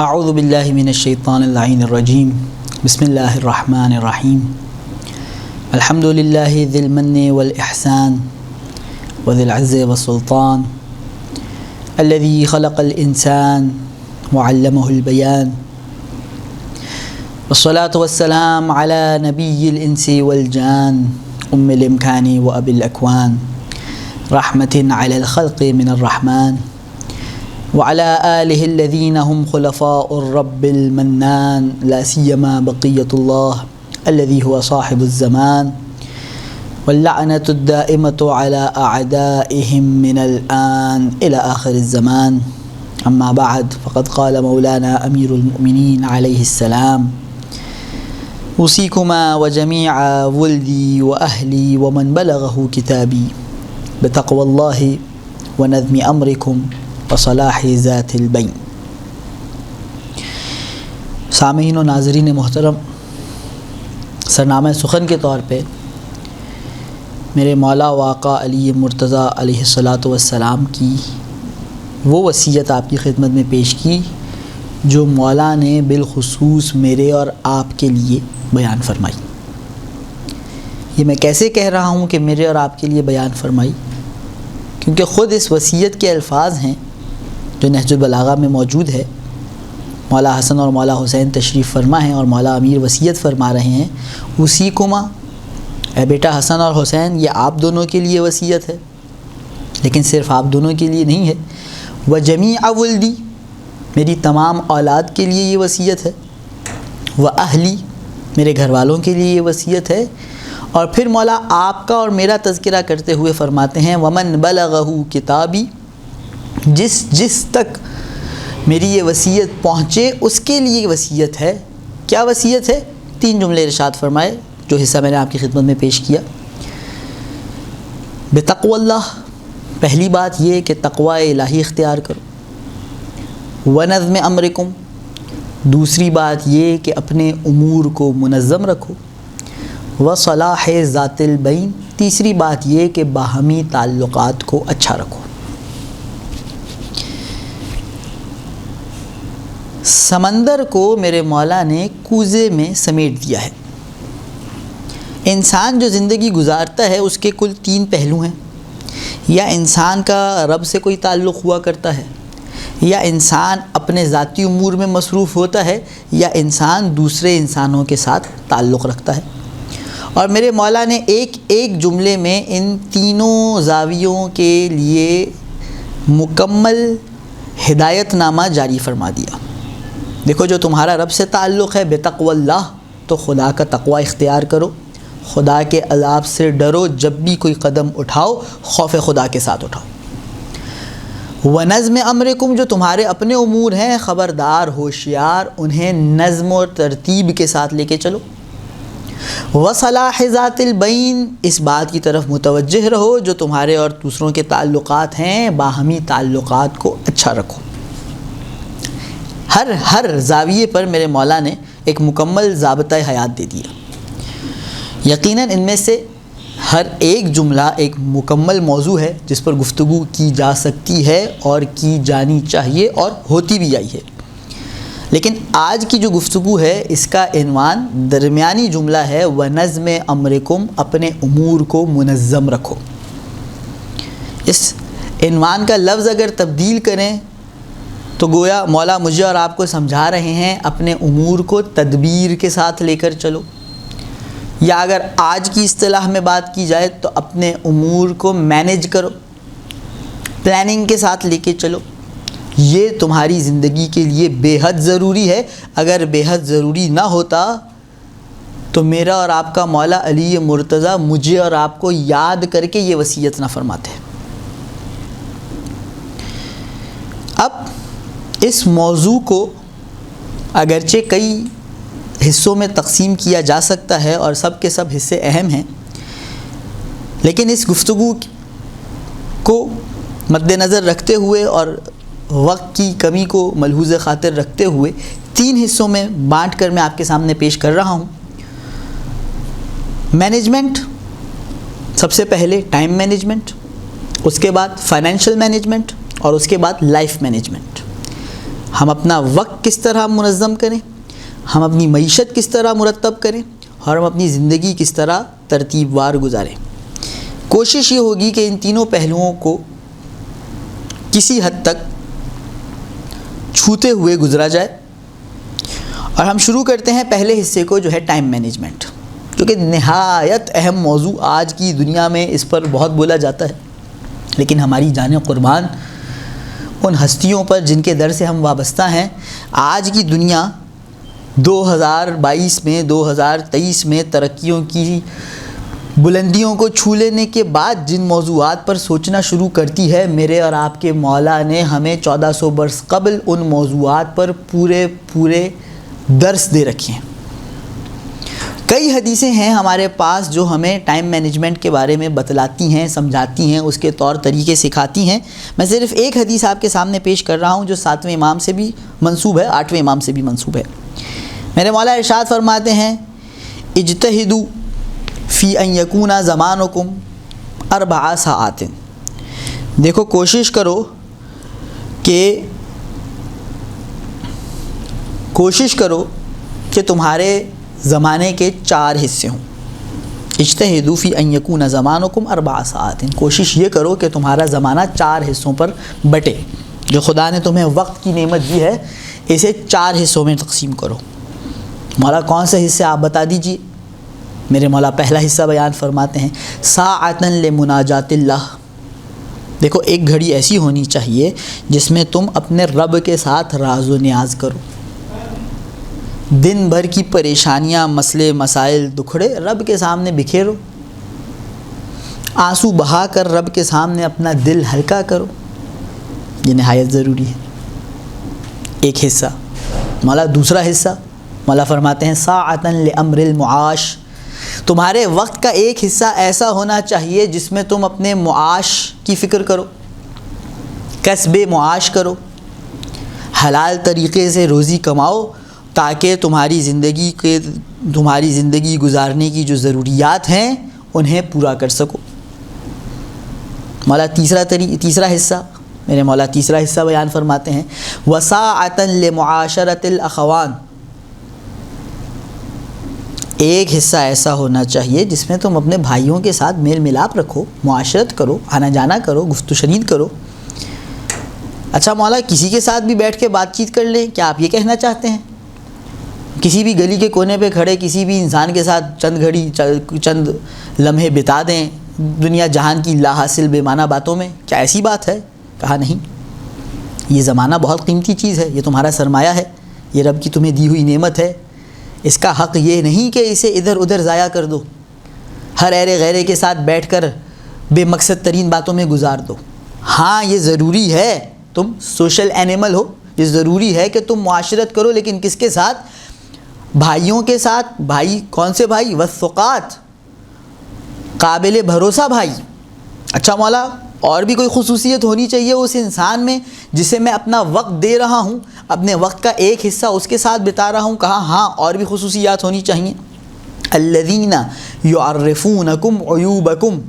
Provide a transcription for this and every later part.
اعوذ باللہ من الشیطان اللعین الرجیم بسم اللہ الرحمن الرحیم الحمد للہ ذی المن والاحسان وذی العز والسلطان الذي خلق الانسان وعلمه البیان والصلاة والسلام على نبی الانس والجان ام الامکان واب الاکوان رحمة على الخلق من الرحمن وعلى آله الذين هم خلفاء الرب المنان لا سيما بقية الله الذي هو صاحب الزمان واللعنة الدائمة على أعدائهم من الآن إلى آخر الزمان. أما بعد فقد قال مولانا أمير المؤمنين عليه السلام: أوصيكما وجميع ولدي وأهلي ومن بلغه كتابي بتقوى الله ونظم أمركم وصلاح ذات البین. سامعین و ناظرین محترم، سرنامہ سخن کے طور پہ میرے مولا و آقا علی مرتضیٰ علیہ الصلاۃ والسلام کی وہ وصیت آپ کی خدمت میں پیش کی جو مولا نے بالخصوص میرے اور آپ کے لیے بیان فرمائی. یہ میں کیسے کہہ رہا ہوں کہ میرے اور آپ کے لیے بیان فرمائی؟ کیونکہ خود اس وصیت کے الفاظ ہیں جو نہج البلاغہ میں موجود ہے. مولا حسن اور مولا حسین تشریف فرما ہیں اور مولا امیر وصیت فرما رہے ہیں: اوصیکما، اے بیٹا حسن اور حسین، یہ آپ دونوں کے لیے وصیت ہے، لیکن صرف آپ دونوں کے لیے نہیں ہے. وجمیع ولدی، میری تمام اولاد کے لیے یہ وصیت ہے. واہلی، میرے گھر والوں کے لیے یہ وصیت ہے. اور پھر مولا آپ کا اور میرا تذکرہ کرتے ہوئے فرماتے ہیں: ومن بلغہ کتابی، جس تک میری یہ وصیت پہنچے اس کے لیے وصیت ہے. کیا وصیت ہے؟ 3 جملے ارشاد فرمائے جو حصہ میں نے آپ کی خدمت میں پیش کیا. بتقوی اللہ، پہلی بات یہ کہ تقوی الہی اختیار کرو. ونظم امرکم، دوسری بات یہ کہ اپنے امور کو منظم رکھو. وصلاح ذات البین، تیسری بات یہ کہ باہمی تعلقات کو اچھا رکھو. سمندر کو میرے مولا نے کوزے میں سمیٹ دیا ہے. انسان جو زندگی گزارتا ہے اس کے کل 3 پہلو ہیں: یا انسان کا رب سے کوئی تعلق ہوا کرتا ہے، یا انسان اپنے ذاتی امور میں مصروف ہوتا ہے، یا انسان دوسرے انسانوں کے ساتھ تعلق رکھتا ہے. اور میرے مولا نے ایک جملے میں ان تینوں زاویوں کے لیے مکمل ہدایت نامہ جاری فرما دیا. دیکھو، جو تمہارا رب سے تعلق ہے بتقوی اللہ، تو خدا کا تقوی اختیار کرو، خدا کے عذاب سے ڈرو، جب بھی کوئی قدم اٹھاؤ خوف خدا کے ساتھ اٹھاؤ. ونظم امرکم، جو تمہارے اپنے امور ہیں خبردار ہوشیار، انہیں نظم و ترتیب کے ساتھ لے کے چلو. وصلاح ذات البین، اس بات کی طرف متوجہ رہو جو تمہارے اور دوسروں کے تعلقات ہیں، باہمی تعلقات کو اچھا رکھو. ہر زاویے پر میرے مولا نے ایک مکمل ضابطہ حیات دے دیا. یقیناً ان میں سے ہر ایک جملہ ایک مکمل موضوع ہے جس پر گفتگو کی جا سکتی ہے اور کی جانی چاہیے اور ہوتی بھی آئی ہے. لیکن آج کی جو گفتگو ہے اس کا عنوان درمیانی جملہ ہے: وَنَظْمِ أَمْرِكُمْ، اپنے امور کو منظم رکھو. اس عنوان کا لفظ اگر تبدیل کریں تو گویا مولا مجھے اور آپ کو سمجھا رہے ہیں اپنے امور کو تدبیر کے ساتھ لے کر چلو، یا اگر آج کی اصطلاح میں بات کی جائے تو اپنے امور کو مینیج کرو، پلاننگ کے ساتھ لے کے چلو. یہ تمہاری زندگی کے لیے بے حد ضروری ہے. اگر بے حد ضروری نہ ہوتا تو میرا اور آپ کا مولا علی مرتضیٰ مجھے اور آپ کو یاد کر کے یہ وصیت نہ فرماتے. اب اس موضوع کو اگرچہ کئی حصوں میں تقسیم کیا جا سکتا ہے اور سب کے سب حصے اہم ہیں، لیکن اس گفتگو کو مد نظر رکھتے ہوئے اور وقت کی کمی کو ملحوظ خاطر رکھتے ہوئے 3 حصوں میں بانٹ کر میں آپ کے سامنے پیش کر رہا ہوں. مینجمنٹ، سب سے پہلے ٹائم مینجمنٹ، اس کے بعد فائنینشیل مینجمنٹ اور اس کے بعد لائف مینجمنٹ. ہم اپنا وقت کس طرح منظم کریں، ہم اپنی معیشت کس طرح مرتب کریں، اور ہم اپنی زندگی کس طرح ترتیب وار گزاریں۔ کوشش یہ ہوگی کہ ان تینوں پہلوؤں کو کسی حد تک چھوتے ہوئے گزرا جائے۔ اور ہم شروع کرتے ہیں پہلے حصے کو، جو ہے ٹائم مینجمنٹ، جو کہ نہایت اہم موضوع آج کی دنیا میں اس پر بہت بولا جاتا ہے، لیکن ہماری جان قربان ان ہستیوں پر جن کے در سے ہم وابستہ ہیں۔ آج کی دنیا 2022 میں 2023 میں ترقیوں کی بلندیوں کو چھو لینے کے بعد جن موضوعات پر سوچنا شروع کرتی ہے، میرے اور آپ کے مولا نے ہمیں 1400 برس قبل ان موضوعات پر پورے درس دے رکھے ہیں۔ کئی حدیثیں ہیں ہمارے پاس جو ہمیں ٹائم مینجمنٹ کے بارے میں بتلاتی ہیں، سمجھاتی ہیں، اس کے طور طریقے سکھاتی ہیں۔ میں صرف ایک حدیث آپ کے سامنے پیش کر رہا ہوں جو 7ویں امام سے بھی منسوب ہے، 8ویں امام سے بھی منسوب ہے۔ میرے مولا ارشاد فرماتے ہیں، اجتہدوا فی ان یکون زمانکم 4 ساعات، دیکھو کوشش کرو کہ تمہارے زمانے کے 4 حصے ہوں۔ اجتہدوا فی ان یکون زمانکم 4 ساعات، کوشش یہ کرو کہ تمہارا زمانہ 4 حصوں پر بٹے۔ جو خدا نے تمہیں وقت کی نعمت دی ہے اسے 4 حصوں میں تقسیم کرو۔ مولا کون سے حصے آپ بتا دیجئے؟ میرے مولا پہلا حصہ بیان فرماتے ہیں، ساعۃ لمناجات اللہ، دیکھو ایک گھڑی ایسی ہونی چاہیے جس میں تم اپنے رب کے ساتھ راز و نیاز کرو۔ دن بھر کی پریشانیاں، مسئلے مسائل، دکھڑے رب کے سامنے بکھیرو، آنسو بہا کر رب کے سامنے اپنا دل ہلکا کرو، یہ نہایت ضروری ہے۔ ایک حصہ۔ مولا دوسرا حصہ، مولا فرماتے ہیں ساعۃ لامر المعاش، تمہارے وقت کا ایک حصہ ایسا ہونا چاہیے جس میں تم اپنے معاش کی فکر کرو، کسب معاش کرو، حلال طریقے سے روزی کماؤ تاکہ تمہاری زندگی گزارنے کی جو ضروریات ہیں انہیں پورا کر سکو۔ مولا تیسرا حصہ، میرے مولا تیسرا حصہ بیان فرماتے ہیں، وساعۃ لمعاشرۃ الاخوان، ایک حصہ ایسا ہونا چاہیے جس میں تم اپنے بھائیوں کے ساتھ میل ملاپ رکھو، معاشرت کرو، آنا جانا کرو، گفت و شنید کرو۔ اچھا مولا کسی کے ساتھ بھی بیٹھ کے بات چیت کر لیں، کیا آپ یہ کہنا چاہتے ہیں؟ کسی بھی گلی کے کونے پہ کھڑے کسی بھی انسان کے ساتھ چند لمحے بتا دیں دنیا جہان کی لا حاصل بے معنی باتوں میں، کیا ایسی بات ہے؟ کہا نہیں، یہ زمانہ بہت قیمتی چیز ہے، یہ تمہارا سرمایہ ہے، یہ رب کی تمہیں دی ہوئی نعمت ہے، اس کا حق یہ نہیں کہ اسے ادھر ادھر ضائع کر دو، ہر ایرے غیرے کے ساتھ بیٹھ کر بے مقصد ترین باتوں میں گزار دو۔ ہاں یہ ضروری ہے، تم سوشل اینیمل ہو، یہ ضروری ہے کہ تم معاشرت کرو، لیکن کس کے ساتھ؟ بھائیوں کے ساتھ۔ بھائی کون سے بھائی؟ وثقات، قابل بھروسہ بھائی۔ اچھا مولا اور بھی کوئی خصوصیت ہونی چاہیے اس انسان میں جسے میں اپنا وقت دے رہا ہوں، اپنے وقت کا ایک حصہ اس کے ساتھ بتا رہا ہوں؟ کہا ہاں اور بھی خصوصیات ہونی چاہیے۔ الذین یعرفونکم عیوبکم،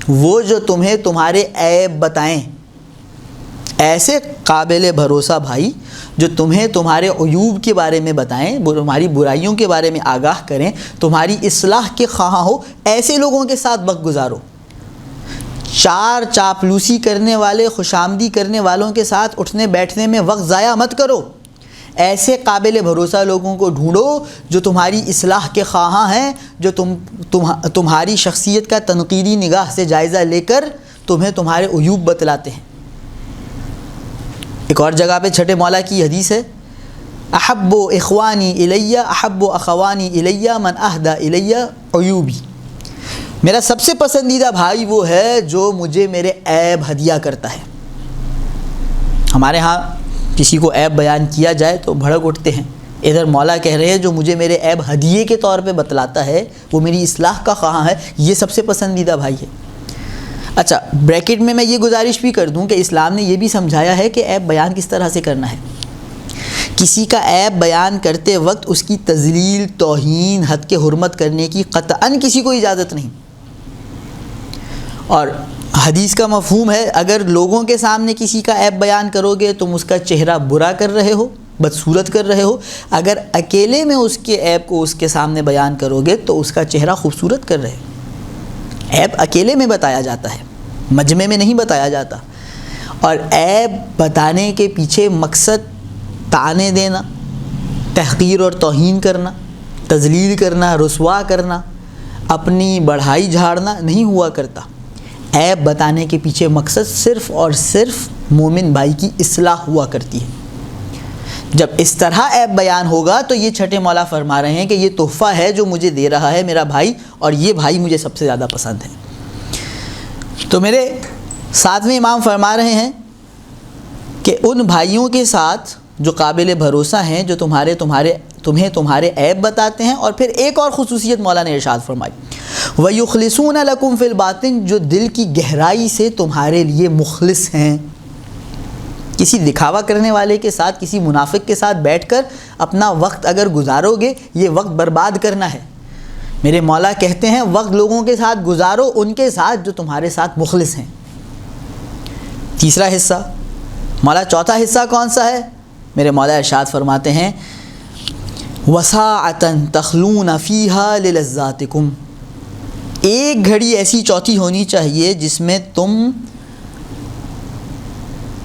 وہ جو تمہیں تمہارے عیب بتائیں، ایسے قابل بھروسہ بھائی جو تمہیں تمہارے عیوب کے بارے میں بتائیں، تمہاری برائیوں کے بارے میں آگاہ کریں، تمہاری اصلاح کے خواہاں ہو، ایسے لوگوں کے ساتھ وقت گزارو۔ چار چاپلوسی کرنے والے، خوشامدی کرنے والوں کے ساتھ اٹھنے بیٹھنے میں وقت ضائع مت کرو، ایسے قابل بھروسہ لوگوں کو ڈھونڈو جو تمہاری اصلاح کے خواہاں ہیں، جو تمہاری شخصیت کا تنقیدی نگاہ سے جائزہ لے کر تمہیں تمہارے عیوب بتلاتے ہیں۔ ایک اور جگہ پہ چھٹے مولا کی حدیث ہے، احب اخوانی الیہ احب اخوانی الیہ من اہدی الیہ عیوبی، میرا سب سے پسندیدہ بھائی وہ ہے جو مجھے میرے عیب ہدیہ کرتا ہے۔ ہمارے ہاں کسی کو عیب بیان کیا جائے تو بھڑک اٹھتے ہیں، ادھر مولا کہہ رہے ہیں جو مجھے میرے عیب ہدیے کے طور پہ بتلاتا ہے، وہ میری اصلاح کا خواہاں ہے، یہ سب سے پسندیدہ بھائی ہے۔ اچھا بریکٹ میں یہ گزارش بھی کر دوں کہ اسلام نے یہ بھی سمجھایا ہے کہ عیب بیان کس طرح سے کرنا ہے۔ کسی کا عیب بیان کرتے وقت اس کی تذلیل، توہین، حد کے حرمت کرنے کی قطعاً کسی کو اجازت نہیں۔ اور حدیث کا مفہوم ہے اگر لوگوں کے سامنے کسی کا عیب بیان کرو گے تم اس کا چہرہ برا کر رہے ہو، بدصورت کر رہے ہو، اگر اکیلے میں اس کے عیب کو اس کے سامنے بیان کرو گے تو اس کا چہرہ خوبصورت کر رہے ہو۔ عیب اکیلے میں بتایا جاتا ہے، مجمع میں نہیں بتایا جاتا، اور عیب بتانے کے پیچھے مقصد طعنے دینا، تحقیر اور توہین کرنا، تذلیل کرنا، رسوا کرنا، اپنی بڑھائی جھاڑنا نہیں ہوا کرتا۔ عیب بتانے کے پیچھے مقصد صرف اور صرف مومن بھائی کی اصلاح ہوا کرتی ہے۔ جب اس طرح عیب بیان ہوگا تو یہ چھٹے مولا فرما رہے ہیں کہ یہ تحفہ ہے جو مجھے دے رہا ہے میرا بھائی، اور یہ بھائی مجھے سب سے زیادہ پسند ہے۔ تو میرے ساتویں امام فرما رہے ہیں کہ ان بھائیوں کے ساتھ جو قابل بھروسہ ہیں، جو تمہیں تمہارے عیب بتاتے ہیں، اور پھر ایک اور خصوصیت مولا نے ارشاد فرمائی، وَيُخْلِصُونَ لَكُمْ فِي الْبَاطِنِ، جو دل کی گہرائی سے تمہارے لیے مخلص ہیں۔ کسی دکھاوا کرنے والے کے ساتھ، کسی منافق کے ساتھ بیٹھ کر اپنا وقت اگر گزارو گے یہ وقت برباد کرنا ہے۔ میرے مولا کہتے ہیں وقت لوگوں کے ساتھ گزارو، ان کے ساتھ جو تمہارے ساتھ مخلص ہیں۔ تیسرا حصہ، مولا چوتھا حصہ کون سا ہے؟ میرے مولا ارشاد فرماتے ہیں وَسَاعَةً تَخْلُونَ فِيهَا لِلَذَّاتِكُمْ، ایک گھڑی ایسی چوتھی ہونی چاہیے جس میں تم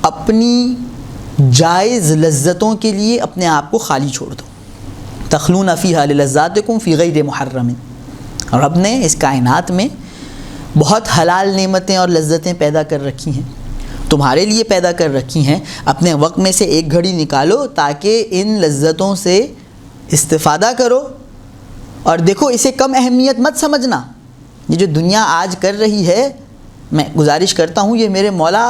اپنی جائز لذتوں کے لیے اپنے آپ کو خالی چھوڑ دو۔ تخلون فیہا للذاتکم فی غیر محرم، رب نے اس کائنات میں بہت حلال نعمتیں اور لذتیں پیدا کر رکھی ہیں، تمہارے لیے پیدا کر رکھی ہیں، اپنے وقت میں سے ایک گھڑی نکالو تاکہ ان لذتوں سے استفادہ کرو۔ اور دیکھو اسے کم اہمیت مت سمجھنا، یہ جو دنیا آج کر رہی ہے، میں گزارش کرتا ہوں یہ میرے مولا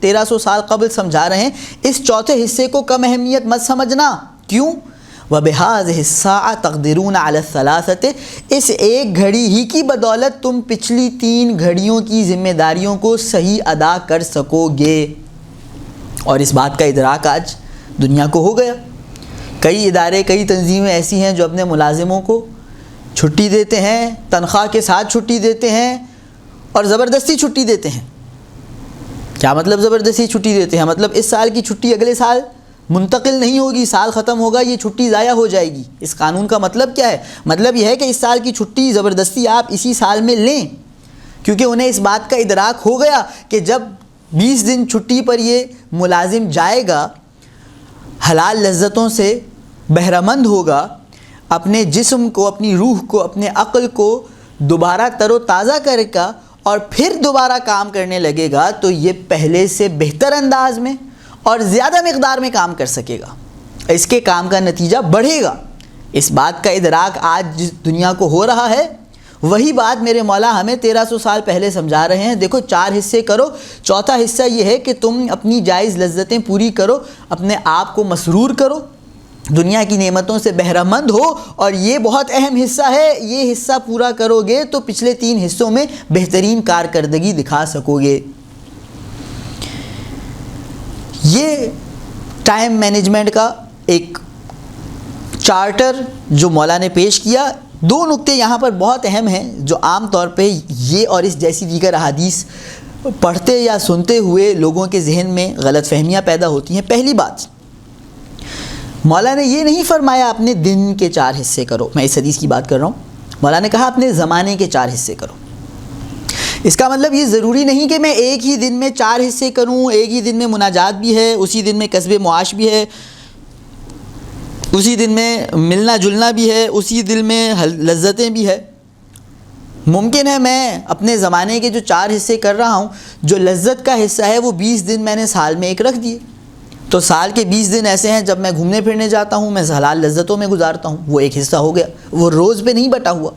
1300 سال قبل سمجھا رہے ہیں، اس چوتھے حصے کو کم اہمیت مت سمجھنا۔ کیوں؟ وَبِهَذِهِ السَّاعَةِ تَقْدِرُونَ عَلَى الثَّلَاثَةِ، اس ایک گھڑی ہی کی بدولت تم پچھلی 3 گھڑیوں کی ذمہ داریوں کو صحیح ادا کر سکو گے۔ اور اس بات کا ادراک آج دنیا کو ہو گیا۔ کئی ادارے، کئی تنظیمیں ایسی ہیں جو اپنے ملازموں کو چھٹی دیتے ہیں، تنخواہ کے ساتھ چھٹی دیتے ہیں، اور زبردستی چھٹی دیتے ہیں۔ کیا مطلب زبردستی چھٹی دیتے ہیں؟ مطلب اس سال کی چھٹی اگلے سال منتقل نہیں ہوگی، سال ختم ہوگا یہ چھٹی ضائع ہو جائے گی۔ اس قانون کا مطلب کیا ہے؟ مطلب یہ ہے کہ اس سال کی چھٹی زبردستی آپ اسی سال میں لیں، کیونکہ انہیں اس بات کا ادراک ہو گیا کہ جب 20 دن چھٹی پر یہ ملازم جائے گا، حلال لذتوں سے بہرہ مند ہوگا، اپنے جسم کو، اپنی روح کو، اپنے عقل کو دوبارہ تر و تازہ کرے گا اور پھر دوبارہ کام کرنے لگے گا، تو یہ پہلے سے بہتر انداز میں اور زیادہ مقدار میں کام کر سکے گا، اس کے کام کا نتیجہ بڑھے گا۔ اس بات کا ادراک آج جس دنیا کو ہو رہا ہے، وہی بات میرے مولا ہمیں 1300 سال پہلے سمجھا رہے ہیں۔ دیکھو 4 حصے کرو، چوتھا حصہ یہ ہے کہ تم اپنی جائز لذتیں پوری کرو، اپنے آپ کو مسرور کرو، دنیا کی نعمتوں سے بہرہ مند ہو، اور یہ بہت اہم حصہ ہے، یہ حصہ پورا کرو گے تو پچھلے 3 حصوں میں بہترین کارکردگی دکھا سکو گے۔ یہ ٹائم مینجمنٹ کا ایک چارٹر جو مولا نے پیش کیا۔ 2 نکتے یہاں پر بہت اہم ہیں جو عام طور پہ یہ اور اس جیسی دیگر احادیث پڑھتے یا سنتے ہوئے لوگوں کے ذہن میں غلط فہمیاں پیدا ہوتی ہیں۔ پہلی بات، مولا نے یہ نہیں فرمایا اپنے دن کے 4 حصے کرو، میں اس حدیث کی بات کر رہا ہوں۔ مولا نے کہا اپنے زمانے کے 4 حصے کرو۔ اس کا مطلب یہ ضروری نہیں کہ میں ایک ہی دن میں 4 حصے کروں، ایک ہی دن میں مناجات بھی ہے، اسی دن میں کسب معاش بھی ہے، اسی دن میں ملنا جلنا بھی ہے، اسی دن میں لذتیں بھی ہے۔ ممکن ہے میں اپنے زمانے کے جو 4 حصے کر رہا ہوں، جو لذت کا حصہ ہے وہ 20 دن میں نے سال میں ایک رکھ دیے، تو سال کے 20 دن ایسے ہیں جب میں گھومنے پھرنے جاتا ہوں، میں حلال لذتوں میں گزارتا ہوں، وہ ایک حصہ ہو گیا، وہ روز پہ نہیں بٹا ہوا۔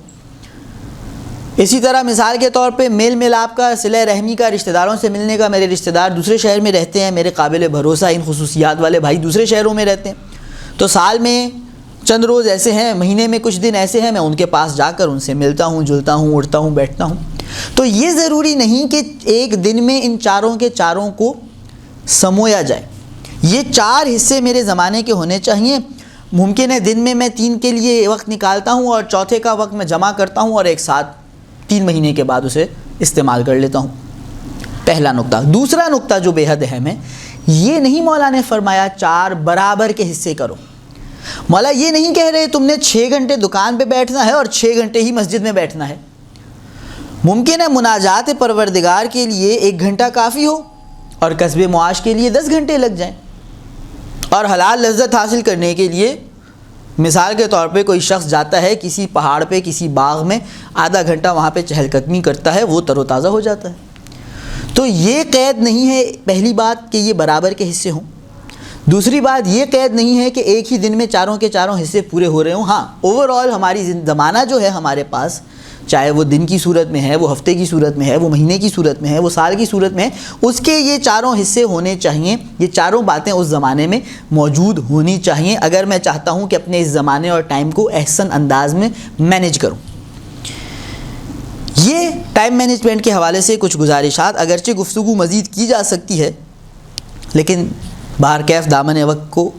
اسی طرح مثال کے طور پہ میل ملاپ کا، صلہ رحمی کا، رشتہ داروں سے ملنے کا، میرے رشتہ دار دوسرے شہر میں رہتے ہیں، میرے قابل بھروسہ ان خصوصیات والے بھائی دوسرے شہروں میں رہتے ہیں، تو سال میں چند روز ایسے ہیں، مہینے میں کچھ دن ایسے ہیں، میں ان کے پاس جا کر ان سے ملتا ہوں، جلتا ہوں، اٹھتا ہوں، بیٹھتا ہوں۔ تو یہ ضروری نہیں کہ ایک دن میں ان چاروں کے چاروں کو سمویا جائے، یہ 4 حصے میرے زمانے کے ہونے چاہیے۔ ممکن ہے دن میں 3 کے لیے وقت نکالتا ہوں اور چوتھے کا وقت میں جمع کرتا ہوں اور ایک ساتھ 3 مہینے کے بعد اسے استعمال کر لیتا ہوں۔ پہلا نقطہ۔ دوسرا نقطہ جو بے حد اہم ہے، یہ نہیں مولا نے فرمایا 4 برابر کے حصے کرو۔ مولا یہ نہیں کہہ رہے تم نے 6 گھنٹے دکان پہ بیٹھنا ہے اور 6 گھنٹے ہی مسجد میں بیٹھنا ہے۔ ممکن ہے مناجات پروردگار کے لیے 1 گھنٹہ کافی ہو اور کسب معاش کے لیے 10 گھنٹے لگ جائیں، اور حلال لذت حاصل کرنے کے لیے مثال کے طور پہ کوئی شخص جاتا ہے کسی پہاڑ پہ کسی باغ میں، آدھا گھنٹہ وہاں پہ چہل قدمی کرتا ہے، وہ تر و تازہ ہو جاتا ہے۔ تو یہ قید نہیں ہے پہلی بات کہ یہ برابر کے حصے ہوں۔ دوسری بات یہ قید نہیں ہے کہ ایک ہی دن میں چاروں کے چاروں حصے پورے ہو رہے ہوں۔ ہاں اوورآل ہماری زمانہ جو ہے ہمارے پاس، چاہے وہ دن کی صورت میں ہے، وہ ہفتے کی صورت میں ہے، وہ مہینے کی صورت میں ہے، وہ سال کی صورت میں ہے، اس کے یہ چاروں حصے ہونے چاہیے۔ یہ چاروں باتیں اس زمانے میں موجود ہونی چاہیے اگر میں چاہتا ہوں کہ اپنے اس زمانے اور ٹائم کو احسن انداز میں مینیج کروں۔ یہ ٹائم مینجمنٹ کے حوالے سے کچھ گزارشات، اگرچہ گفتگو مزید کی جا سکتی ہے، لیکن بہر کیف دامن وقت کو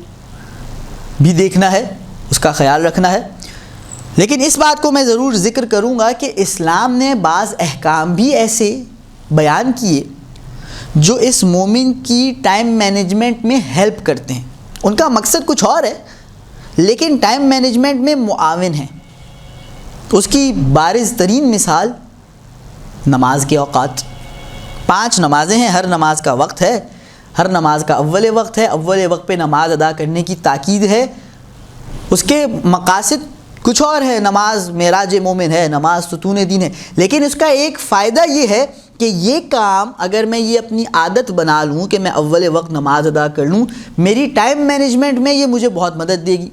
بھی دیکھنا ہے، اس کا خیال رکھنا ہے۔ لیکن اس بات کو میں ضرور ذکر کروں گا کہ اسلام نے بعض احکام بھی ایسے بیان کیے جو اس مومن کی ٹائم مینجمنٹ میں ہیلپ کرتے ہیں۔ ان کا مقصد کچھ اور ہے لیکن ٹائم مینجمنٹ میں معاون ہیں۔ اس کی بارز ترین مثال نماز کے اوقات۔ 5 نمازیں ہیں، ہر نماز کا وقت ہے، ہر نماز کا اول وقت ہے، اول وقت پہ نماز ادا کرنے کی تاکید ہے۔ اس کے مقاصد کچھ اور ہے، نماز معراج مومن ہے، نماز ستون دین ہے، لیکن اس کا ایک فائدہ یہ ہے کہ یہ کام اگر میں یہ اپنی عادت بنا لوں کہ میں اول وقت نماز ادا کر لوں، میری ٹائم مینجمنٹ میں یہ مجھے بہت مدد دے گی۔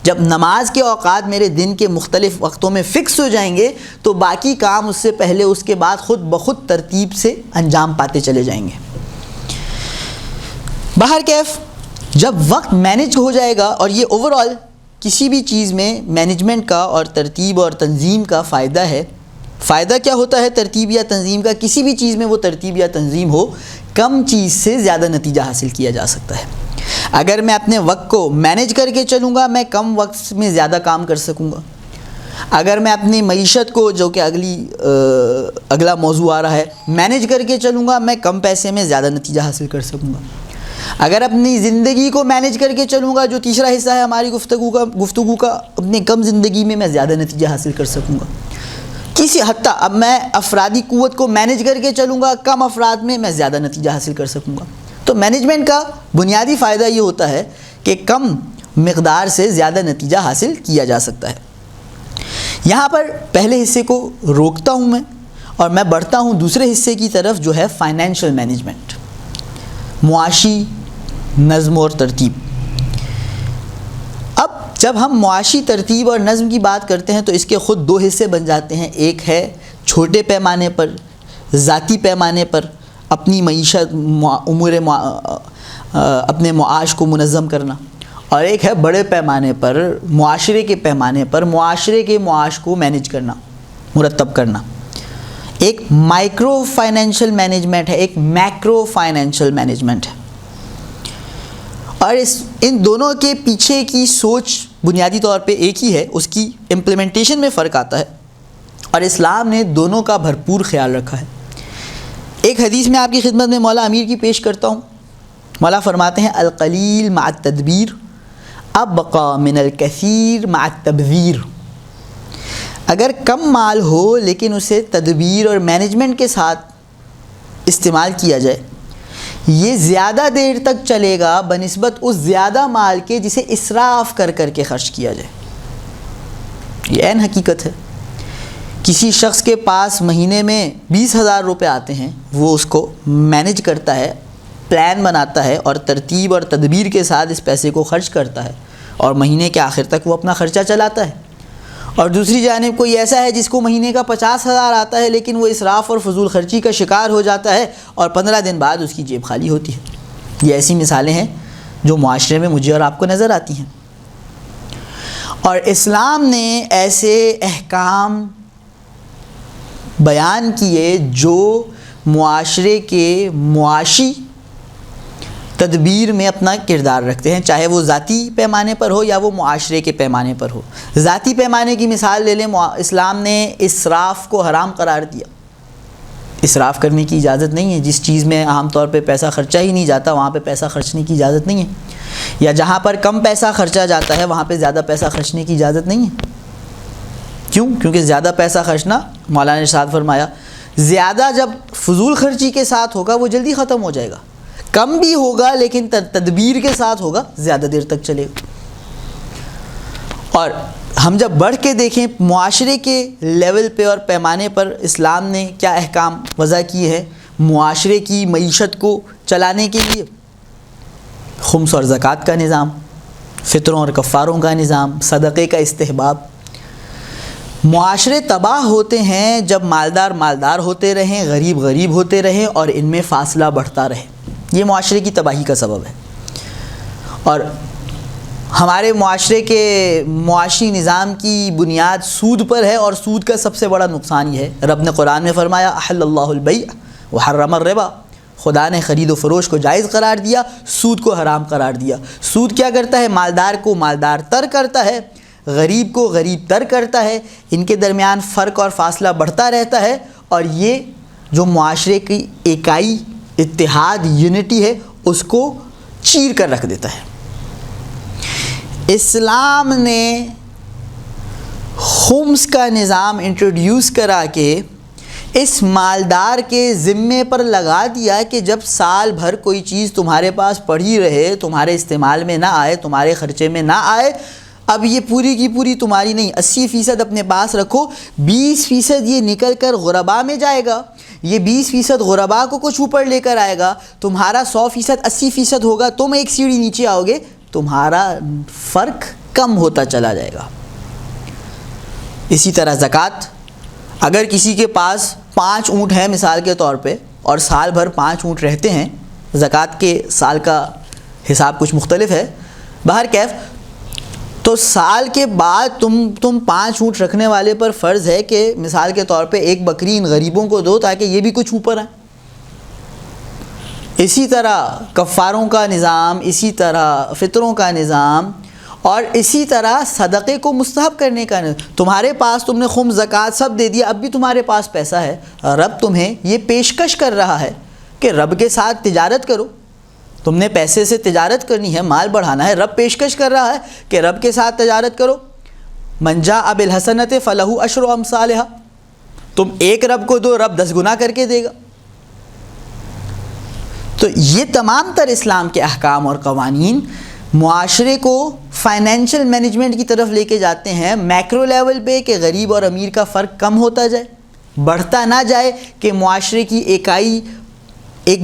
جب نماز کے اوقات میرے دن کے مختلف وقتوں میں فکس ہو جائیں گے تو باقی کام اس سے پہلے اس کے بعد خود بخود ترتیب سے انجام پاتے چلے جائیں گے۔ بہر کیف جب وقت مینج ہو جائے گا، اور یہ اوورآل کسی بھی چیز میں مینجمنٹ کا اور ترتیب اور تنظیم کا فائدہ ہے۔ فائدہ کیا ہوتا ہے ترتیب یا تنظیم کا؟ کسی بھی چیز میں وہ ترتیب یا تنظیم ہو، کم چیز سے زیادہ نتیجہ حاصل کیا جا سکتا ہے۔ اگر میں اپنے وقت کو مینج کر کے چلوں گا، میں کم وقت میں زیادہ کام کر سکوں گا۔ اگر میں اپنی معیشت کو، جو کہ اگلا موضوع آ رہا ہے، مینج کر کے چلوں گا، میں کم پیسے میں زیادہ نتیجہ حاصل کر سکوں گا۔ اگر اپنی زندگی کو مینج کر کے چلوں گا، جو تیسرا حصہ ہے ہماری گفتگو کا، اپنے کم زندگی میں زیادہ نتیجہ حاصل کر سکوں گا۔ کسی حتیٰ اب میں افرادی قوت کو مینج کر کے چلوں گا، کم افراد میں زیادہ نتیجہ حاصل کر سکوں گا۔ تو مینجمنٹ کا بنیادی فائدہ یہ ہوتا ہے کہ کم مقدار سے زیادہ نتیجہ حاصل کیا جا سکتا ہے۔ یہاں پر پہلے حصے کو روکتا ہوں میں، اور میں بڑھتا ہوں دوسرے حصے کی طرف، جو ہے فائنینشیل مینجمنٹ، معاشی نظم اور ترتیب۔ اب جب ہم معاشی ترتیب اور نظم کی بات کرتے ہیں تو اس کے خود 2 حصے بن جاتے ہیں۔ ایک ہے چھوٹے پیمانے پر، ذاتی پیمانے پر اپنی معیشت، اپنے معاش کو منظم کرنا، اور ایک ہے بڑے پیمانے پر، معاشرے کے پیمانے پر معاشرے کے معاش کو مینج کرنا، مرتب کرنا۔ ایک مائکرو فائنینشیل مینجمنٹ ہے، ایک میکرو فائنینشیل مینجمنٹ ہے، اور ان دونوں کے پیچھے کی سوچ بنیادی طور پہ ایک ہی ہے، اس کی امپلیمنٹیشن میں فرق آتا ہے، اور اسلام نے دونوں کا بھرپور خیال رکھا ہے۔ ایک حدیث میں آپ کی خدمت میں مولا امیر کی پیش کرتا ہوں۔ مولا فرماتے ہیں القلیل مع التدبیر ابقى من الکثیر مع التبذیر۔ اگر کم مال ہو لیکن اسے تدبیر اور مینجمنٹ کے ساتھ استعمال کیا جائے، یہ زیادہ دیر تک چلے گا بنسبت اس زیادہ مال کے جسے اسراف کر کے خرچ کیا جائے۔ یہ عین حقیقت ہے۔ کسی شخص کے پاس مہینے میں 20,000 روپے آتے ہیں، وہ اس کو مینج کرتا ہے، پلان بناتا ہے اور ترتیب اور تدبیر کے ساتھ اس پیسے کو خرچ کرتا ہے، اور مہینے کے آخر تک وہ اپنا خرچہ چلاتا ہے۔ اور دوسری جانب کوئی ایسا ہے جس کو مہینے کا 50,000 آتا ہے لیکن وہ اسراف اور فضول خرچی کا شکار ہو جاتا ہے، اور 15 دن بعد اس کی جیب خالی ہوتی ہے۔ یہ ایسی مثالیں ہیں جو معاشرے میں مجھے اور آپ کو نظر آتی ہیں، اور اسلام نے ایسے احکام بیان کیے جو معاشرے کے معاشی تدبیر میں اپنا کردار رکھتے ہیں، چاہے وہ ذاتی پیمانے پر ہو یا وہ معاشرے کے پیمانے پر ہو۔ ذاتی پیمانے کی مثال لے لیں، اسلام نے اسراف کو حرام قرار دیا۔ اسراف کرنے کی اجازت نہیں ہے. جس چیز میں عام طور پہ پیسہ خرچہ ہی نہیں جاتا وہاں پہ پیسہ خرچنے کی اجازت نہیں ہے, یا جہاں پر کم پیسہ خرچہ جاتا ہے وہاں پہ زیادہ پیسہ خرچنے کی اجازت نہیں ہے. کیوں؟ کیونکہ زیادہ پیسہ خرچنا, مولانا نے ارشاد فرمایا, زیادہ جب فضول خرچی کے ساتھ ہوگا وہ جلدی ختم ہو جائے گا, کم بھی ہوگا لیکن تدبیر کے ساتھ ہوگا زیادہ دیر تک چلے گا. اور ہم جب بڑھ کے دیکھیں معاشرے کے لیول پہ اور پیمانے پر اسلام نے کیا احکام وضع کیے ہیں معاشرے کی معیشت کو چلانے کے لیے. خمس اور زکوٰۃ کا نظام, فطروں اور کفاروں کا نظام, صدقے کا استحباب. معاشرے تباہ ہوتے ہیں جب مالدار مالدار ہوتے رہیں, غریب غریب ہوتے رہیں اور ان میں فاصلہ بڑھتا رہے. یہ معاشرے کی تباہی کا سبب ہے. اور ہمارے معاشرے کے معاشی نظام کی بنیاد سود پر ہے, اور سود کا سب سے بڑا نقصان یہ ہے. رب نے قرآن میں فرمایا احل اللہ البیع وحرم الربا, خدا نے خرید و فروش کو جائز قرار دیا, سود کو حرام قرار دیا. سود کیا کرتا ہے؟ مالدار کو مالدار تر کرتا ہے, غریب کو غریب تر کرتا ہے. ان کے درمیان فرق اور فاصلہ بڑھتا رہتا ہے, اور یہ جو معاشرے کی اکائی, اتحاد, یونٹی ہے اس کو چیر کر رکھ دیتا ہے. اسلام نے خمس کا نظام انٹروڈیوس کرا کے اس مالدار کے ذمے پر لگا دیا کہ جب سال بھر کوئی چیز تمہارے پاس پڑی رہے, تمہارے استعمال میں نہ آئے, تمہارے خرچے میں نہ آئے, اب یہ پوری کی پوری تمہاری نہیں, 80% اپنے پاس رکھو, 20% یہ نکل کر غربا میں جائے گا, یہ 20% غربا کو کچھ اوپر لے کر آئے گا, تمہارا 100% 80% ہوگا, تم ایک سیڑھی نیچے آؤ گے, تمہارا فرق کم ہوتا چلا جائے گا. اسی طرح زکوٰۃ, اگر کسی کے پاس 5 اونٹ ہیں مثال کے طور پہ اور سال بھر 5 اونٹ رہتے ہیں, زکوٰۃ کے سال کا حساب کچھ مختلف ہے, بہرکیف تو سال کے بعد تم 5 اونٹ رکھنے والے پر فرض ہے کہ مثال کے طور پہ ایک بکری ان غریبوں کو دو تاکہ یہ بھی کچھ اوپر آئیں. اسی طرح کفاروں کا نظام, اسی طرح فطروں کا نظام, اور اسی طرح صدقے کو مستحب کرنے کا نظام. تمہارے پاس تم نے خمس زکوٰۃ سب دے دیا, اب بھی تمہارے پاس پیسہ ہے, رب تمہیں یہ پیشکش کر رہا ہے کہ رب کے ساتھ تجارت کرو. تم نے پیسے سے تجارت کرنی ہے, مال بڑھانا ہے, رب پیشکش کر رہا ہے کہ رب کے ساتھ تجارت کرو. من جاء بالحسنۃ فلہ عشر امثالھا, تم ایک رب کو دو, رب 10 گنا کر کے دے گا. تو یہ تمام تر اسلام کے احکام اور قوانین معاشرے کو فائنینشیل مینجمنٹ کی طرف لے کے جاتے ہیں, میکرو لیول پہ کہ غریب اور امیر کا فرق کم ہوتا جائے, بڑھتا نہ جائے, کہ معاشرے کی اکائی ایک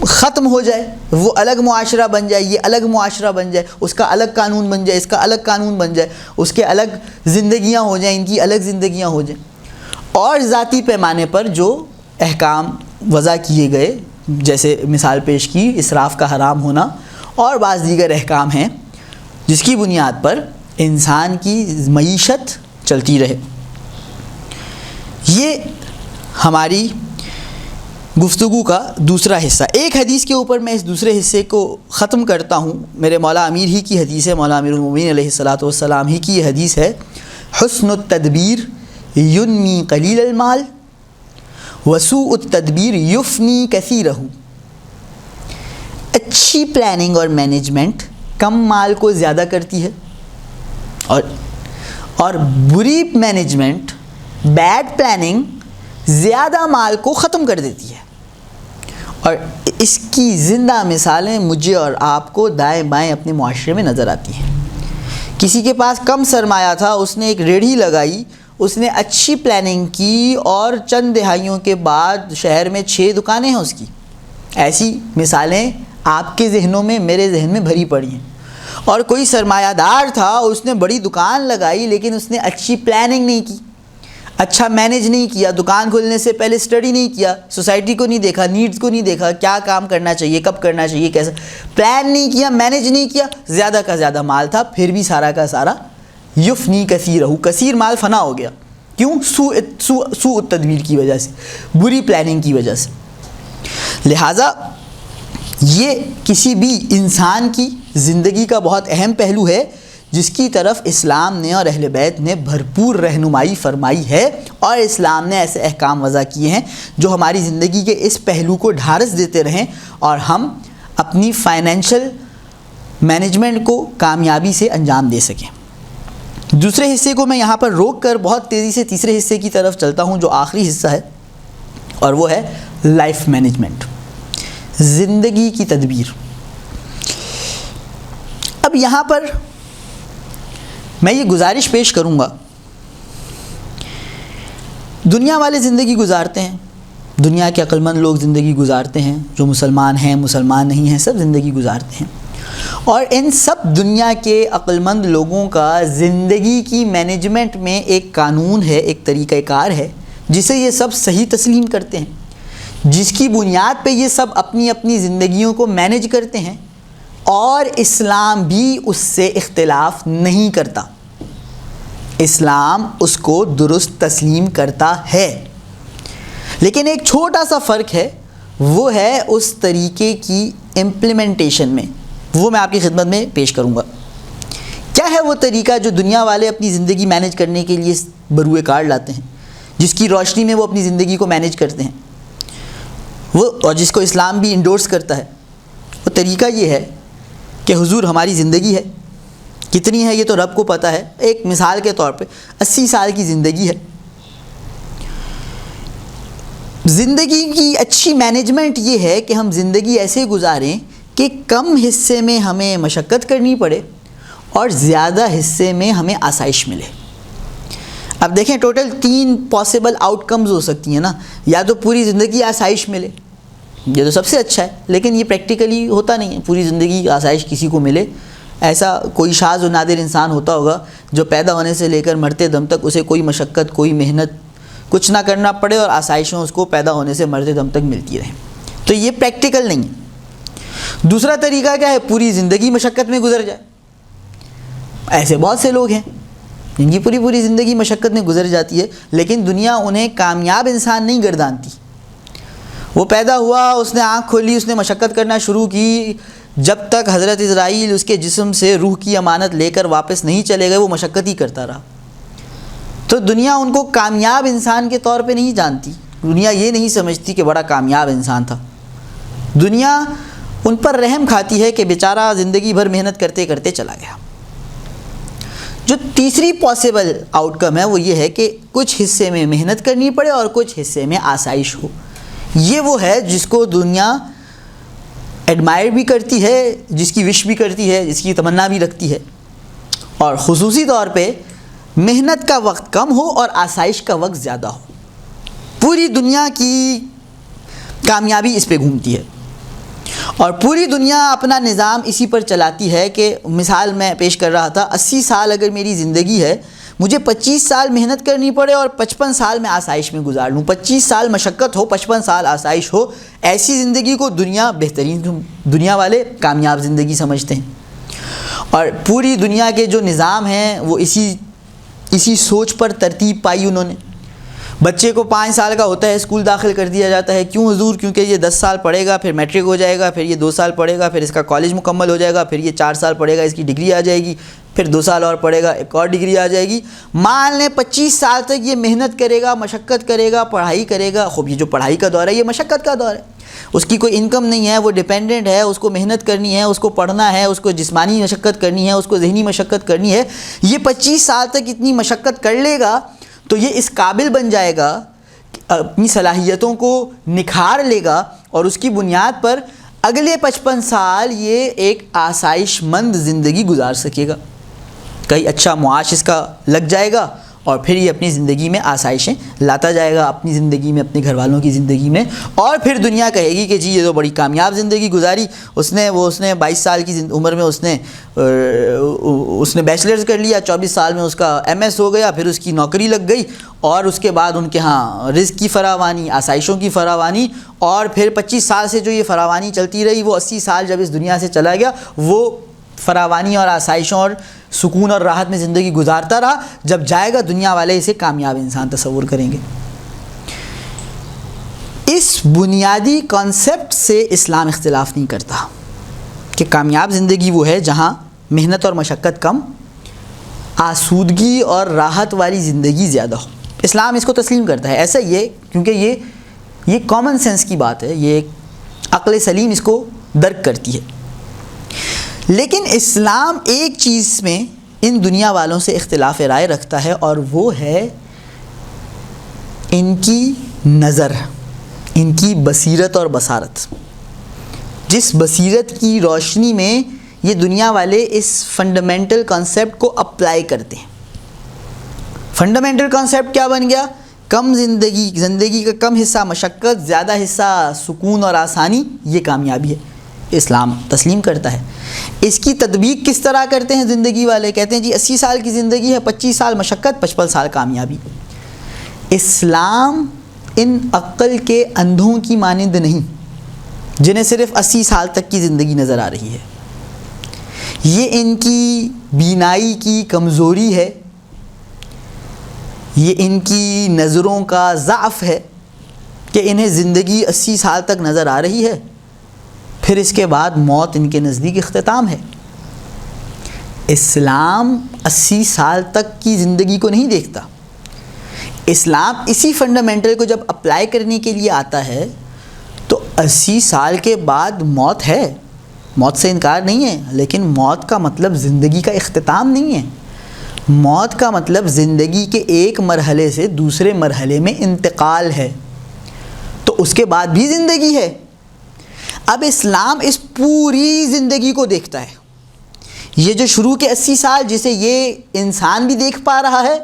ختم ہو جائے, وہ الگ معاشرہ بن جائے, یہ الگ معاشرہ بن جائے, اس کا الگ قانون بن جائے, اس کا الگ قانون بن جائے, اس کے الگ زندگیاں ہو جائیں, ان کی الگ زندگیاں ہو جائیں. اور ذاتی پیمانے پر جو احکام وضع کیے گئے, جیسے مثال پیش کی اسراف کا حرام ہونا, اور بعض دیگر احکام ہیں جس کی بنیاد پر انسان کی معیشت چلتی رہے. یہ ہماری گفتگو کا دوسرا حصہ. ایک حدیث کے اوپر میں اس دوسرے حصے کو ختم کرتا ہوں. میرے مولا امیر ہی کی حدیث ہے, مولا امیر المومنین علیہ الصلاۃ والسلام ہی کی یہ حدیث ہے, حسن التدبیر ینمی قلیل المال وسوء التدبیر یفنی کثیرہ. اچھی پلاننگ اور مینجمنٹ کم مال کو زیادہ کرتی ہے, اور بری مینجمنٹ, بیڈ پلاننگ زیادہ مال کو ختم کر دیتی ہے. اور اس کی زندہ مثالیں مجھے اور آپ کو دائیں بائیں اپنے معاشرے میں نظر آتی ہیں. کسی کے پاس کم سرمایہ تھا, اس نے ایک ریڑھی لگائی, اس نے اچھی پلاننگ کی, اور چند دہائیوں کے بعد شہر میں 6 دکانیں ہیں اس کی. ایسی مثالیں آپ کے ذہنوں میں, میرے ذہن میں بھری پڑی ہیں. اور کوئی سرمایہ دار تھا, اس نے بڑی دکان لگائی, لیکن اس نے اچھی پلاننگ نہیں کی, اچھا مینیج نہیں کیا, دکان کھولنے سے پہلے اسٹڈی نہیں کیا, سوسائٹی کو نہیں دیکھا, نیڈز کو نہیں دیکھا, کیا کام کرنا چاہیے, کب کرنا چاہیے, کیسا پلان نہیں کیا, مینیج نہیں کیا, زیادہ کا زیادہ مال تھا, پھر بھی سارا کا سارا یفنی کثیرہ, کثیر مال فنا ہو گیا. کیوں؟ سوء التدبیر کی وجہ سے, بری پلاننگ کی وجہ سے. لہٰذا یہ کسی بھی انسان کی زندگی کا بہت اہم پہلو ہے جس کی طرف اسلام نے اور اہل بیت نے بھرپور رہنمائی فرمائی ہے، اور اسلام نے ایسے احکام وضع کیے ہیں جو ہماری زندگی کے اس پہلو کو ڈھارس دیتے رہیں اور ہم اپنی فائنینشیل مینجمنٹ کو کامیابی سے انجام دے سکیں۔ دوسرے حصے کو میں یہاں پر روک کر بہت تیزی سے تیسرے حصے کی طرف چلتا ہوں، جو آخری حصہ ہے، اور وہ ہے لائف مینجمنٹ، زندگی کی تدبیر۔ اب یہاں پر میں یہ گزارش پیش کروں گا، دنیا والے زندگی گزارتے ہیں، دنیا کے عقل مند لوگ زندگی گزارتے ہیں، جو مسلمان ہیں مسلمان نہیں ہیں سب زندگی گزارتے ہیں، اور ان سب دنیا کے عقل مند لوگوں کا زندگی کی مینجمنٹ میں ایک قانون ہے، ایک طریقہ کار ہے جسے یہ سب صحیح تسلیم کرتے ہیں، جس کی بنیاد پہ یہ سب اپنی اپنی زندگیوں کو مینج کرتے ہیں، اور اسلام بھی اس سے اختلاف نہیں کرتا، اسلام اس کو درست تسلیم کرتا ہے۔ لیکن ایک چھوٹا سا فرق ہے، وہ ہے اس طریقے کی امپلیمنٹیشن میں، وہ میں آپ کی خدمت میں پیش کروں گا۔ کیا ہے وہ طریقہ جو دنیا والے اپنی زندگی مینج کرنے کے لیے بروئے کار لاتے ہیں، جس کی روشنی میں وہ اپنی زندگی کو مینج کرتے ہیں، وہ اور جس کو اسلام بھی انڈورس کرتا ہے؟ وہ طریقہ یہ ہے کہ حضور ہماری زندگی ہے، کتنی ہے یہ تو رب کو پتہ ہے، ایک مثال کے طور پہ 80 سال کی زندگی ہے۔ زندگی کی اچھی مینجمنٹ یہ ہے کہ ہم زندگی ایسے گزاریں کہ کم حصے میں ہمیں مشقت کرنی پڑے اور زیادہ حصے میں ہمیں آسائش ملے۔ اب دیکھیں ٹوٹل 3 پاسبل آؤٹ کمز ہو سکتی ہیں نا، یا تو پوری زندگی آسائش ملے، یہ تو سب سے اچھا ہے، لیکن یہ پریکٹیکلی ہوتا نہیں ہے پوری زندگی آسائش کسی کو ملے۔ ایسا کوئی شاذ و نادر انسان ہوتا ہوگا جو پیدا ہونے سے لے کر مرتے دم تک اسے کوئی مشقت کوئی محنت کچھ نہ کرنا پڑے اور آسائشیں اس کو پیدا ہونے سے مرتے دم تک ملتی رہیں، تو یہ پریکٹیکل نہیں ہے۔ دوسرا طریقہ کیا ہے؟ پوری زندگی مشقت میں گزر جائے۔ ایسے بہت سے لوگ ہیں جن کی پوری زندگی مشقت میں گزر جاتی ہے، لیکن دنیا انہیں کامیاب انسان نہیں گردانتی۔ وہ پیدا ہوا، اس نے آنکھ کھولی، اس نے مشقت کرنا شروع کی، جب تک حضرت عزرائیل اس کے جسم سے روح کی امانت لے کر واپس نہیں چلے گئے وہ مشقت ہی کرتا رہا۔ تو دنیا ان کو کامیاب انسان کے طور پہ نہیں جانتی، دنیا یہ نہیں سمجھتی کہ بڑا کامیاب انسان تھا، دنیا ان پر رحم کھاتی ہے کہ بیچارہ زندگی بھر محنت کرتے کرتے چلا گیا۔ جو تیسری پاسبل آؤٹ کم ہے وہ یہ ہے کہ کچھ حصے میں محنت کرنی پڑے اور کچھ حصے میں آسائش ہو۔ یہ وہ ہے جس کو دنیا ایڈمائر بھی کرتی ہے، جس کی وش بھی کرتی ہے، جس کی تمنا بھی رکھتی ہے، اور خصوصی طور پہ محنت کا وقت کم ہو اور آسائش کا وقت زیادہ ہو۔ پوری دنیا کی کامیابی اس پہ گھومتی ہے، اور پوری دنیا اپنا نظام اسی پر چلاتی ہے کہ مثال میں پیش کر رہا تھا، 80 سال اگر میری زندگی ہے، مجھے 25 سال محنت کرنی پڑے اور 55 سال میں آسائش میں گزار لوں، 25 سال مشقت ہو 55 سال آسائش ہو، ایسی زندگی کو دنیا بہترین، دنیا والے کامیاب زندگی سمجھتے ہیں۔ اور پوری دنیا کے جو نظام ہیں وہ اسی سوچ پر ترتیب پائی انہوں نے۔ بچے کو 5 سال کا ہوتا ہے اسکول داخل کر دیا جاتا ہے، کیوں حضور؟ کیونکہ یہ 10 سال پڑھے گا، پھر میٹرک ہو جائے گا، پھر یہ 2 سال پڑھے گا، پھر اس کا کالج مکمل ہو جائے گا، پھر یہ 4 سال پڑھے گا، اس کی ڈگری آ جائے گی، پھر 2 سال اور پڑھے گا، ایک اور ڈگری آ جائے گی۔ مان لیں 25 سال تک یہ محنت کرے گا، مشقت کرے گا، پڑھائی کرے گا۔ خوب، یہ جو پڑھائی کا دور ہے یہ مشقت کا دور ہے، اس کی کوئی انکم نہیں ہے، وہ ڈیپینڈنٹ ہے، اس کو محنت کرنی ہے، اس کو پڑھنا ہے، اس کو جسمانی مشقت کرنی ہے، اس کو ذہنی مشقت کرنی ہے۔ یہ 25 سال تک اتنی مشقت کر لے گا تو یہ اس قابل بن جائے گا، اپنی صلاحیتوں کو نکھار لے گا، اور اس کی بنیاد پر اگلے 55 سال یہ ایک آسائش مند زندگی گزار سکے گا، کہیں اچھا معاش اس کا لگ جائے گا، اور پھر یہ اپنی زندگی میں آسائشیں لاتا جائے گا، اپنی زندگی میں، اپنے گھر والوں کی زندگی میں، اور پھر دنیا کہے گی کہ جی یہ تو بڑی کامیاب زندگی گزاری اس نے 22 سال کی عمر میں اس نے بیچلرز کر لیا، 24 سال میں اس کا MS ہو گیا، پھر اس کی نوکری لگ گئی، اور اس کے بعد ان کے ہاں رزق کی فراوانی، آسائشوں کی فراوانی، اور پھر 25 سال سے جو یہ فراوانی چلتی رہی، وہ 80 سال جب اس دنیا سے چلا گیا وہ فراوانی اور آسائشوں اور سکون اور راحت میں زندگی گزارتا رہا۔ جب جائے گا دنیا والے اسے کامیاب انسان تصور کریں گے۔ اس بنیادی کانسیپٹ سے اسلام اختلاف نہیں کرتا کہ کامیاب زندگی وہ ہے جہاں محنت اور مشقت کم آسودگی اور راحت والی زندگی زیادہ ہو. اسلام اس کو تسلیم کرتا ہے. ایسا یہ کیونکہ یہ کامن سینس کی بات ہے, یہ عقل سلیم اس کو درک کرتی ہے. لیکن اسلام ایک چیز میں ان دنیا والوں سے اختلاف رائے رکھتا ہے, اور وہ ہے ان کی نظر, ان کی بصیرت اور بصارت. جس بصیرت کی روشنی میں یہ دنیا والے اس فنڈامنٹل کانسیپٹ کو اپلائی کرتے ہیں. فنڈامنٹل کانسیپٹ کیا بن گیا؟ کم زندگی کا کم حصہ مشقت, زیادہ حصہ سکون اور آسانی, یہ کامیابی ہے. اسلام تسلیم کرتا ہے. اس کی تطبیق کس طرح کرتے ہیں زندگی والے؟ کہتے ہیں جی 80 سال کی زندگی ہے, 25 سال مشقت, 55 سال کامیابی. اسلام ان عقل کے اندھوں کی مانند نہیں جنہیں صرف 80 سال تک کی زندگی نظر آ رہی ہے. یہ ان کی بینائی کی کمزوری ہے, یہ ان کی نظروں کا ضعف ہے کہ انہیں زندگی 80 سال تک نظر آ رہی ہے, پھر اس کے بعد موت ان کے نزدیک اختتام ہے. اسلام 80 سال تک کی زندگی کو نہیں دیکھتا. اسلام اسی فنڈامنٹل کو جب اپلائی کرنے کے لیے آتا ہے تو 80 سال کے بعد موت ہے, موت سے انکار نہیں ہے, لیکن موت کا مطلب زندگی کا اختتام نہیں ہے. موت کا مطلب زندگی کے ایک مرحلے سے دوسرے مرحلے میں انتقال ہے, تو اس کے بعد بھی زندگی ہے. اب اسلام اس پوری زندگی کو دیکھتا ہے. یہ جو شروع کے 80 سال جسے یہ انسان بھی دیکھ پا رہا ہے,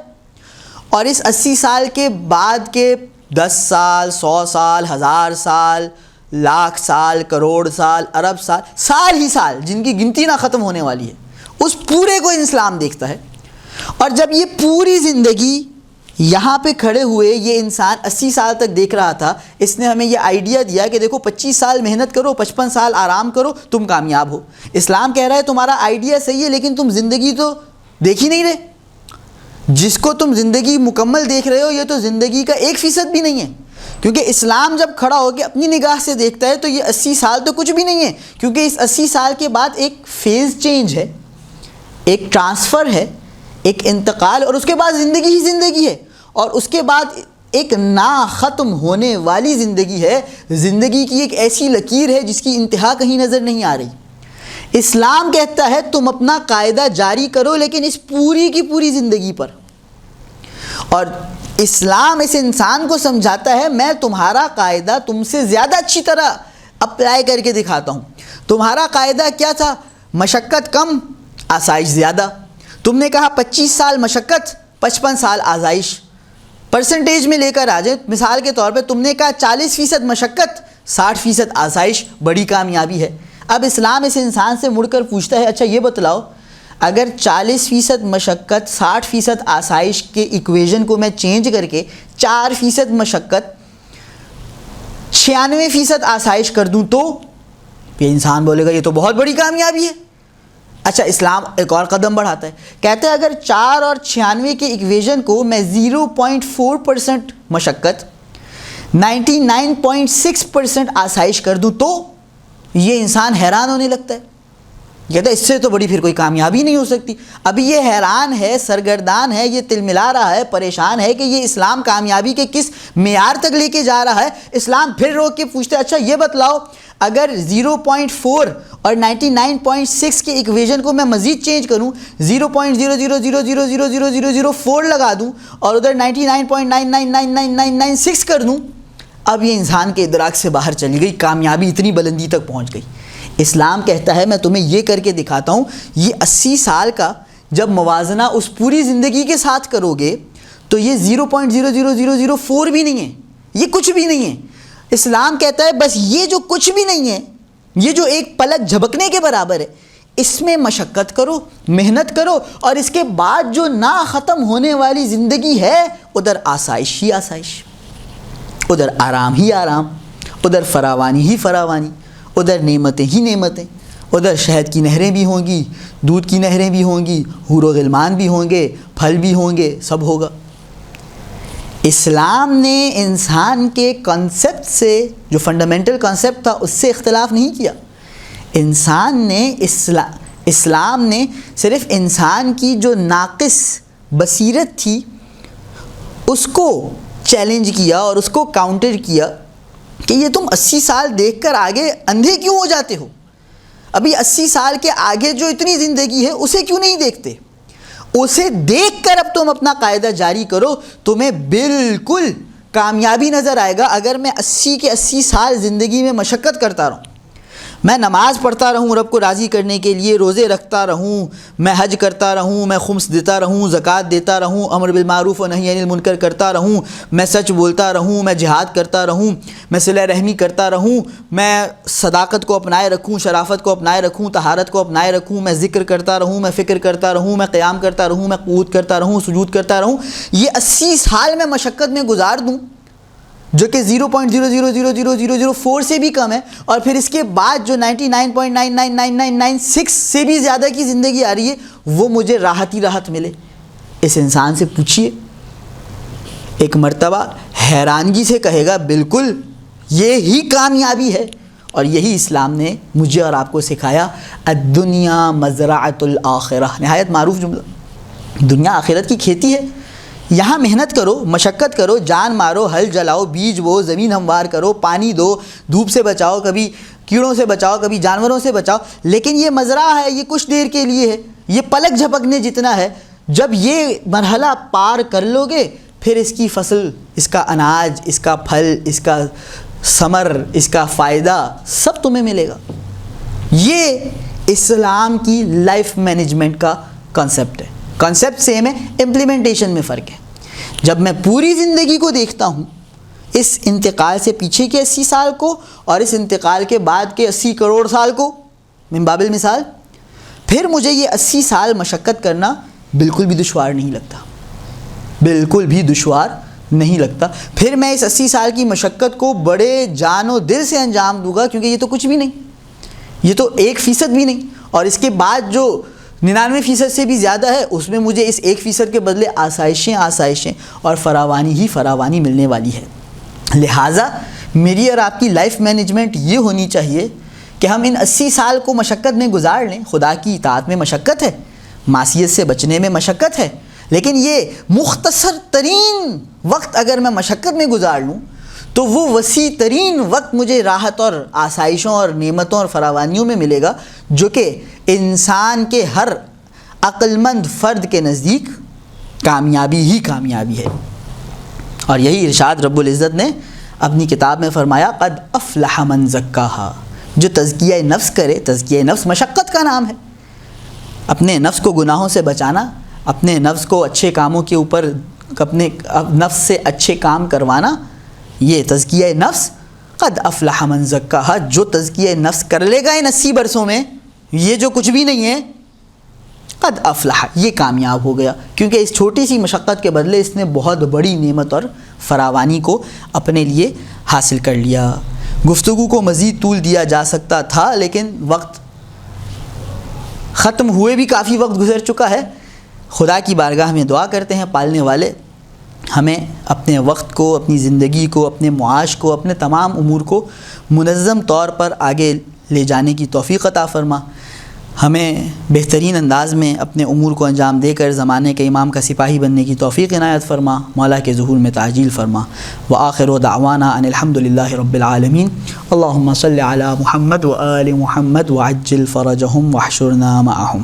اور اس 80 سال کے بعد کے 10 سال, 100 سال, 1000 سال, لاکھ سال, کروڑ سال, ارب سال, سال ہی سال جن کی گنتی نہ ختم ہونے والی ہے, اس پورے کو اسلام دیکھتا ہے. اور جب یہ پوری زندگی یہاں پہ کھڑے ہوئے یہ انسان 80 سال تک دیکھ رہا تھا, اس نے ہمیں یہ آئیڈیا دیا کہ دیکھو 25 سال محنت کرو, 55 سال آرام کرو, تم کامیاب ہو. اسلام کہہ رہا ہے تمہارا آئیڈیا صحیح ہے, لیکن تم زندگی تو دیکھ ہی نہیں رہے. جس کو تم زندگی مکمل دیکھ رہے ہو یہ تو زندگی کا 1% بھی نہیں ہے. کیونکہ اسلام جب کھڑا ہو کے اپنی نگاہ سے دیکھتا ہے تو یہ 80 سال تو کچھ بھی نہیں ہے, کیونکہ اس 80 سال کے بعد ایک فیز چینج ہے, ایک ٹرانسفر ہے, ایک انتقال, اور اس کے بعد زندگی ہی زندگی ہے, اور اس کے بعد ایک نا ختم ہونے والی زندگی ہے. زندگی کی ایک ایسی لکیر ہے جس کی انتہا کہیں نظر نہیں آ رہی. اسلام کہتا ہے تم اپنا قاعدہ جاری کرو, لیکن اس پوری کی پوری زندگی پر. اور اسلام اس انسان کو سمجھاتا ہے میں تمہارا قاعدہ تم سے زیادہ اچھی طرح اپلائی کر کے دکھاتا ہوں. تمہارا قاعدہ کیا تھا؟ مشقت کم, آسائش زیادہ. تم نے کہا 25 سال مشقت, 55 سال آسائش. پرسنٹیج میں لے کر آ جائیں, مثال کے طور پہ تم نے کہا 40% مشقت, 60% آسائش, بڑی کامیابی ہے. اب اسلام اس انسان سے مڑ کر پوچھتا ہے اچھا یہ بتلاؤ, اگر 40% مشقت 60% آسائش کے ایکویژن کو میں چینج کر کے 4% مشقت 96% آسائش کر دوں تو یہ انسان بولے گا یہ تو بہت بڑی کامیابی ہے. اچھا اسلام ایک اور قدم بڑھاتا ہے, کہتے ہیں اگر 4 اور 96 کے ایکویژن کو میں 0.4% مشقت 99.6% آسائش کر دوں تو یہ انسان حیران ہونے لگتا ہے. کہتا ہے اس سے تو بڑی پھر کوئی کامیابی نہیں ہو سکتی. ابھی یہ حیران ہے, سرگردان ہے, یہ تل ملا رہا ہے, پریشان ہے کہ یہ اسلام کامیابی کے کس معیار تک لے کے جا رہا ہے. اسلام پھر روک کے پوچھتا ہے اچھا یہ بتلاؤ اگر 0.4 اور 99.6 کے ایکویژن کو میں مزید چینج کروں, 0.000000004 لگا دوں اور ادھر 99.99999996 کر دوں, اب یہ انسان کے ادراک سے باہر چلی گئی, کامیابی اتنی بلندی تک پہنچ گئی. اسلام کہتا ہے میں تمہیں یہ کر کے دکھاتا ہوں, یہ 80 سال کا جب موازنہ اس پوری زندگی کے ساتھ کرو گے تو یہ 0.00004 بھی نہیں ہے, یہ کچھ بھی نہیں ہے. اسلام کہتا ہے بس یہ جو کچھ بھی نہیں ہے, یہ جو ایک پلک جھپکنے کے برابر ہے, اس میں مشقت کرو, محنت کرو, اور اس کے بعد جو نا ختم ہونے والی زندگی ہے ادھر آسائش ہی آسائش, ادھر آرام ہی آرام, ادھر فراوانی ہی فراوانی, ادھر نعمتیں ہی نعمتیں, ادھر شہد کی نہریں بھی ہوں گی, دودھ کی نہریں بھی ہوں گی, حور و غلمان بھی ہوں گے, پھل بھی ہوں گے, سب ہوگا. اسلام نے انسان کے کنسیپٹ سے, جو فنڈامنٹل کنسیپٹ تھا, اس سے اختلاف نہیں کیا. انسان نے اسلام نے صرف انسان کی جو ناقص بصیرت تھی اس کو چیلنج کیا اور اس کو کاؤنٹر کیا کہ یہ تم 80 سال دیکھ کر آگے اندھے کیوں ہو جاتے ہو؟ ابھی 80 سال کے آگے جو اتنی زندگی ہے اسے کیوں نہیں دیکھتے؟ اسے دیکھ کر اب تم اپنا قاعدہ جاری کرو، تمہیں بالکل کامیابی نظر آئے گا۔ اگر میں 80 کے 80 سال زندگی میں مشقت کرتا رہوں، میں نماز پڑھتا رہوں رب کو راضی کرنے کے لیے، روزے رکھتا رہوں، میں حج کرتا رہوں، میں خمس دیتا رہوں، زکوٰۃ دیتا رہوں، امر بالمعروف و نہی عن المنکر کرتا رہوں، میں سچ بولتا رہوں، میں جہاد کرتا رہوں، میں صلہ رحمی کرتا رہوں، میں صداقت کو اپنائے رکھوں، شرافت کو اپنائے رکھوں، طہارت کو اپنائے رکھوں، میں ذکر کرتا رہوں، میں فکر کرتا رہوں، میں قیام کرتا رہوں، میں قعود کرتا رہوں، سجود کرتا رہوں، یہ 80 سال میں مشقت میں گزار دوں جو کہ 0.000004 سے بھی کم ہے، اور پھر اس کے بعد جو 99.999996 سے بھی زیادہ کی زندگی آ رہی ہے وہ مجھے راحت ہی راحت ملے۔ اس انسان سے پوچھئے، ایک مرتبہ حیرانگی سے کہے گا بالکل یہی کامیابی ہے، اور یہی اسلام نے مجھے اور آپ کو سکھایا۔ الدنیا مزرعۃ الآخرہ، نہایت معروف جملہ، دنیا آخرت کی کھیتی ہے، یہاں محنت کرو، مشقت کرو، جان مارو، ہل جلاؤ، بیج بو، زمین ہموار کرو، پانی دو، دھوپ سے بچاؤ، کبھی کیڑوں سے بچاؤ، کبھی جانوروں سے بچاؤ، لیکن یہ مزرعہ ہے، یہ کچھ دیر کے لیے ہے، یہ پلک جھپکنے جتنا ہے۔ جب یہ مرحلہ پار کر لو گے پھر اس کی فصل، اس کا اناج، اس کا پھل، اس کا ثمر، اس کا فائدہ سب تمہیں ملے گا۔ یہ اسلام کی لائف مینجمنٹ کا کانسیپٹ ہے۔ کانسیپٹ سیم ہے، امپلیمنٹیشن میں فرق ہے۔ جب میں پوری زندگی کو دیکھتا ہوں، اس انتقال سے پیچھے کے 80 سال کو اور اس انتقال کے بعد کے 80 کروڑ سال کو من باب المثال، پھر مجھے یہ 80 سال مشقت کرنا بالکل بھی دشوار نہیں لگتا، بالکل بھی دشوار نہیں لگتا۔ پھر میں اس 80 سال کی مشقت کو بڑے جان و دل سے انجام دوں گا، کیونکہ یہ تو کچھ بھی نہیں، یہ تو 1% بھی نہیں، اور اس کے بعد جو 99% سے بھی زیادہ ہے اس میں مجھے اس 1% کے بدلے آسائشیں اور فراوانی ہی فراوانی ملنے والی ہے۔ لہٰذا میری اور آپ کی لائف مینجمنٹ یہ ہونی چاہیے کہ ہم ان 80 سال کو مشقت میں گزار لیں۔ خدا کی اطاعت میں مشقت ہے، معصیت سے بچنے میں مشقت ہے، لیکن یہ مختصر ترین وقت اگر میں مشقت میں گزار لوں تو وہ وسیع ترین وقت مجھے راحت اور آسائشوں اور نعمتوں اور فراوانیوں میں ملے گا، جو کہ انسان کے ہر عقل مند فرد کے نزدیک کامیابی ہی کامیابی ہے۔ اور یہی ارشاد رب العزت نے اپنی کتاب میں فرمایا، قد افلح من زکاہا، جو تزکیہ نفس کرے۔ تزکیہ نفس مشقت کا نام ہے، اپنے نفس کو گناہوں سے بچانا، اپنے نفس کو اچھے کاموں کے اوپر، اپنے نفس سے اچھے کام کروانا، یہ تزکیہ نفس۔ قد افلح من زکاہا، جو تزکیہ نفس کر لے گا ان 80 برسوں میں، یہ جو کچھ بھی نہیں ہے، قد افلح، یہ کامیاب ہو گیا، کیونکہ اس چھوٹی سی مشقت کے بدلے اس نے بہت بڑی نعمت اور فراوانی کو اپنے لیے حاصل کر لیا۔ گفتگو کو مزید طول دیا جا سکتا تھا، لیکن وقت ختم ہوئے بھی کافی وقت گزر چکا ہے۔ خدا کی بارگاہ میں دعا کرتے ہیں پالنے والے ہمیں اپنے وقت کو، اپنی زندگی کو، اپنے معاش کو، اپنے تمام امور کو منظم طور پر آگے لے جانے کی توفیق عطا فرما، ہمیں بہترین انداز میں اپنے امور کو انجام دے کر زمانے کے امام کا سپاہی بننے کی توفیق عنایت فرما، مولا کے ظہور میں تعجیل فرما۔ وآخر دعوانا ان الحمد للہ رب العالمین۔ اللہم صل علی محمد وآل محمد وعجل فرجہم واحشرنا معہم۔